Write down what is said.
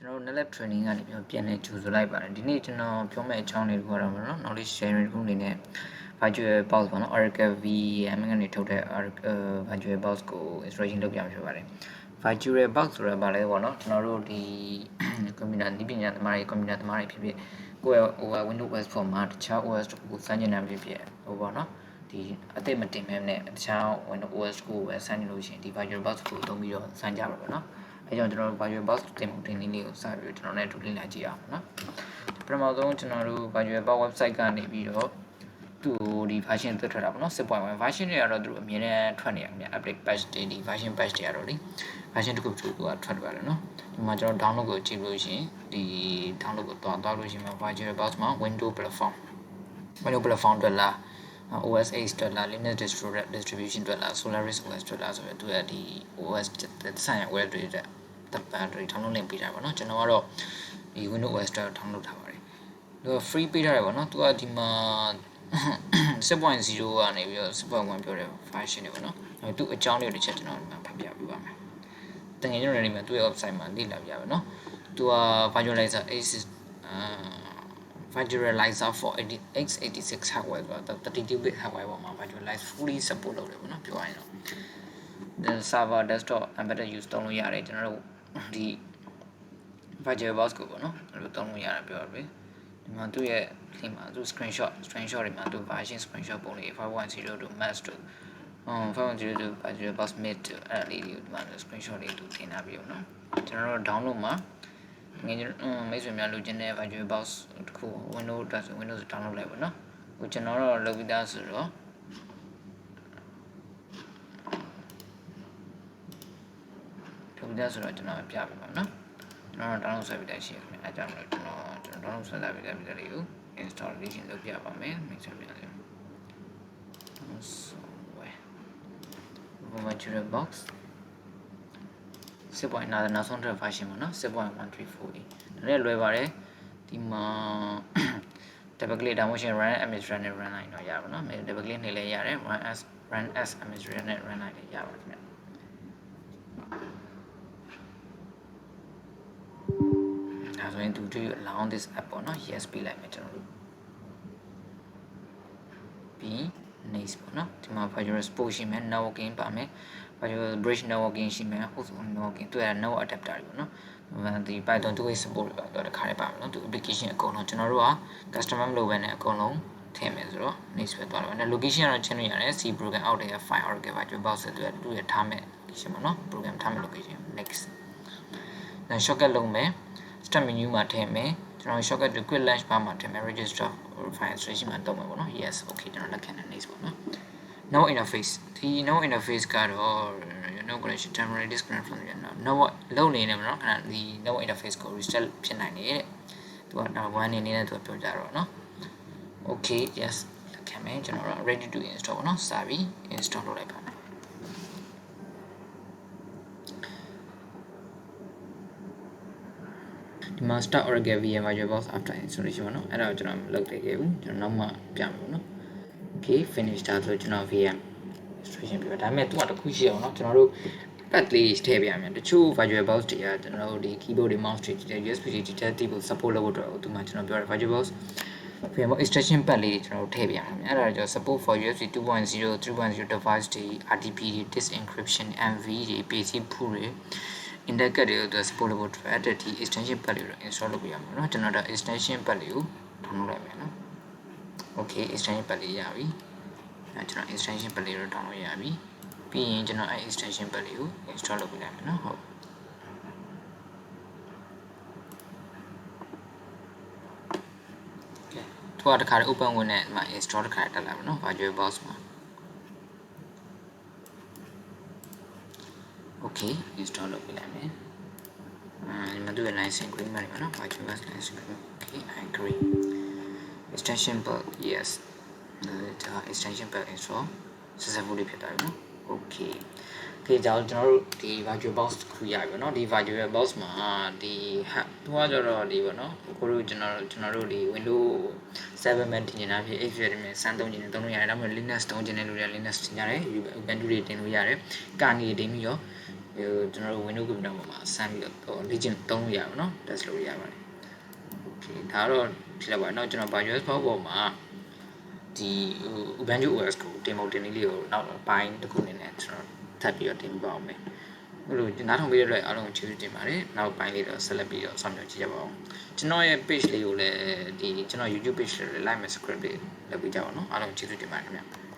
ကျွန်တော် knowledge training ကနေပြန်လဲကြိုဆိုလိုက်ပါတယ်ဒီနေ့ကျွန်တော်ပြောမယ့်အကြောင်းလေးကိုတော့နော် knowledge sharing ခုအနေနဲ့ VirtualBox ပေါ့နော် Oracle VM ကနေထုတ်တဲ့ VirtualBox ကို installation လုပ်ပြမှာဖြစ်ပါတယ် VirtualBox ဆိုတာဘာလဲပေါ့နော်ကျွန်တော်တို့ဒီကွန်ပျူတာနည်းပညာသမားတွေကွန်ပျူတာသမားတွေဖြစ်ဖြစ်ကိုယ့်ရဲ့ Windows phone မှာတခြား OS ကိုစမ်းကျင်တာဖြစ်ဖြစ်ဟိုပေါ့နော်ဒီအသက်မတင်မဲနဲ့တခြား Windows OS ကိုပဲစမ်းကြည့်လို့ရှိရင်ဒီ VirtualBox ကိုသုံးပြီးတော့စမ်းကြပါပေါ့နော်အဲကြောင့်ကျွန်တော်တို့ VirtualBox တင်မှုတင်နည်းလေးကိုစပြီးကျွန်တော်လည်းတူလင်းလာကြည့်အောင်နော်ပထမဆုံးကျွန်တော်တို့ VirtualBox website ကနေပြီးတော့သူဒီ version သွတ်ထွက်တာပေါ့နော် 6.1 version တွေကတော့သူအမြဲတမ်းထွက်နေရမြဲ update patch တွေဒီ version patch တွေကတော့လေ version တစ်ခုသူကထွက်ပါတယ်နော်ဒီမှာကျွန်တော် download ကိုကြည့်လို့ရှိရင်ဒီ download ကိုတွားလို့ရှိရင် VirtualBox မှာ Windows platform အတွက်လား OS X အတွက်လား Linux distribution အတွက်လား Solaris OS အတွက်လားဆိုတော့သူကဒီ OS ဆိုင်ရာ web တွေတက်တွေ download link ပေးထားပါတော့ကျွန်တော်ကတော့ဒီ Windows OS အတွက် download ထားပါတယ်သူက free ပေးထားတယ်ပေါ့နော်သူကဒီမှာ 6.0 ကနေပြီးတော့ 6.1 ပြောတဲ့ version တွေပေါ့နော်သူအကြောင်းလေးတွေတစ်ချက်ကျွန်တော်ဖတ်ပြပေးပါမယ်တကယ်ကျွန်တော်လည်းသူ့ရဲ့ website မှာလေ့လာပြပါနော်သူက virtualizer virtualizer for x86 hardware ဆိုတာ32-bit hardware ပေါ်မှာ virtualize fully support လုပ်တယ်ပေါ့နော်ပြောရရင်တော့ the server desktop embedded use သုံးလို့ရတယ်ကျွန်တော်တို့ဒီ VirtualBox ကိုပေါ့နော်အဲ့လိုသုံးလို့ရတယ်ပြောရပြီဒီမှာသူ့ရဲ့ link မှာသူ screenshot တွေမှာသူ version screenshot ပုံလေး 5.0 to max တို့5.0 to VirtualBox mid အဲ့လေးတွေဒီမှာ screenshot လေးသူတင်ထားပြီးတော့နော်ကျွန်တော်တို့ download မှာငယ်မိတ်ဆွေများလိုချင်တဲ့ VirtualBox တခု Windows download လိုက်ပါနော်ဟိုကျွန်တော်တော့လုပ်ပြီးသားဆိုတော့ထုတ်ပြီးသားဆိုတော့ကျွန်တော်ပြပြပါနော်ကျွန်တော် download ဆွဲပြီးသားရှိရခင်ဗျအဲကြောင့်ကျွန်တော် download ဆွဲလာပြီးသားလေးကို installation လုပ်ပြပါမယ်မိတ်ဆွေများလေး VirtualBox 6.9 နောက်ဆုံးတစ် version ပေါ့နော် 6.134 ဒီလည်းလွယ်ပါတယ်ဒီမှာ double click download run administrator နဲ့ run လိုက်တော့ရပါတော့နော် double click နဲ့လည်းရတယ် run as administrator နဲ့ run လိုက်လည်းရပါတယ်ခင်ဗျဒါဆိုရင် do you allow this app ပေါ့နော် yes ပေးလိုက်မယ်ကျွန်တော်တို့ပြီး next ပေါ့နော်ဒီမှာ virtual sport ရှိမယ် networking ပါမယ် virtual bridge networking ရှိမယ် host networking သူက network adapter တွေပေါ့နော်ဒီ Python 2way support တွေပါတော့တခါလေးပါမယ်နော်သူ application အကုန်လုံးကျွန်တော်တို့က customer မလုပ်ဘဲနဲ့အကုန်လုံးထည့်မယ်ဆိုတော့ next ပဲသွားတော့နော် location ကတော့ချင်းလို့ရတယ် C program အောက်တည်းက file Oracle VirtualBox ဆိုသူရဲ့ထားမယ် location ပေါ့နော် program ထားမယ် location next then shortcut လုပ်မယ် start menu မှာထည့်မယ်ကျွန်တော် shortcut to quick launch bar မှာထည့်မယ် register file installation မှာတုံးမယ်ပေါ့နော် yes okay ကျွန်တော်လက်ခံတယ် next ပေါ့နော် no interface ဒီ no interface ကတော့ no connection temporary disconnect from the no လုံးနေနေမနော်အဲ့ဒီ no interface ကို restart ဖြစ်နိုင်တယ်တဲ့သူက1နေနဲ့သူကပြောကြတော့နော် okay yes လက်ခံမယ်ကျွန်တော်တို့ ready to install ပေါ့နော်စပြီး install လုပ်လိုက်ပါမယ်ဒီမှာ start Oracle VM VirtualBox after installation ပေါ့နော်အဲ့ဒါကိုကျွန်တော်မလုပ်သေးခဲ့ဘူးကျွန်တော်နောက်မှပြမယ်ပေါ့နော် okay finish ဒါဆိုကျွန်တော် VM installation ပြပါဒါပေမဲ့သူကတခုရှိအောင်เนาะကျွန်တော်တို့ path လေးထည့်ပြရမယ်တချို့ VirtualBox တွေကကျွန်တော်တို့ဒီ keyboard တွေ mouse တွေ USB တွေ detectable support လုပ်ဖို့အတွက်သူမှကျွန်တော်ပြောရ VirtualBox VM extension path လေးကျွန်တော်တို့ထည့်ပြရမယ်အဲ့ဒါကြောင့် support for USB 2.0 3.0 device တွေ RDP တွေ disk encryption MV တွေ PC pool တွေ indicator တွေကို support လုပ်ဖို့အတွက် ဒီ extension path လေးကို install လုပ်ပြရမှာเนาะကျွန်တော်တို့ extension path လေးကို download လိုက်မယ်เนาะ okay extension path လေးရပြီအဲကျွန်တော် extension pack လေးကို download ရပြီပြီးရင်ကျွန်တော်အဲ extension pack လေးကို install လုပ်ပေးလိုက်မယ်နော်ဟုတ်သူကတခါ open ဝင်နဲ့ဒီမှာ install တခါတက်လာမယ်နော် VirtualBox မှာ okay install လုပ်ပေးလိုက်မယ်ဒီမှာသူရဲ့ license agreement တွေပါနော် VirtualBox license agreement okay I agree extension pack yes extension pack install successfully ဖြစ်သွားပြီနော် okay ကြောင့်ကျွန်တော်တို့ဒီ VirtualBox တစ်ခုရပြီเนาะဒီ VirtualBox မှာဒီသူကကြတော့ဒီပေါ့နော်ကိုတို့ကျွန်တော်တို့ဒီ Windows 7 man တင်နေတာဖြစ် 8 man စမ်းသုံးခြင်းနဲ့သုံးလို့ရတယ်ဒါမှမဟုတ် Linux သုံးခြင်းနဲ့လို့ရ Linux တင်ကြတယ် Ubuntu တွေတင်လို့ရတယ်ကာနေတင်ပြီးတော့ ကျွန်တော်တို့ Windows ကွန်ပျူတာပေါ်မှာဆန်းပြီးတော့လေ့ကျင့်သုံးလို့ရပါတော့ test လုပ်ရပါတယ် Okay ဒါတော့ဒီလောက်ပါတော့ကျွန်တော် VirtualBox ပေါ်မှာဒီ Ubuntu OS ကိုတင်ဖို့တင်နည်းလေးကိုနောက်ပိုင်းတစ်ခုအနေနဲ့ကျွန်တော်ထပ်ပြီးတော့တင်ပြပါအောင်မယ်ဘလို့နားထောင်ပေးတဲ့အတွက်အားလုံးကျေးဇူးတင်ပါတယ်နောက်ပိုင်းလေးတော့ဆက်လက်ပြီးတော့ဆောင်ရွက်ကြည့်ကြပါဦးကျွန်တော်ရဲ့ page လေးကိုလည်းဒီကျွန်တော် YouTube page လေး like and subscribe လေးလုပ်ပေးကြပါဦးနော်အားလုံးကျေးဇူးတင်ပါတယ်ခင်ဗျ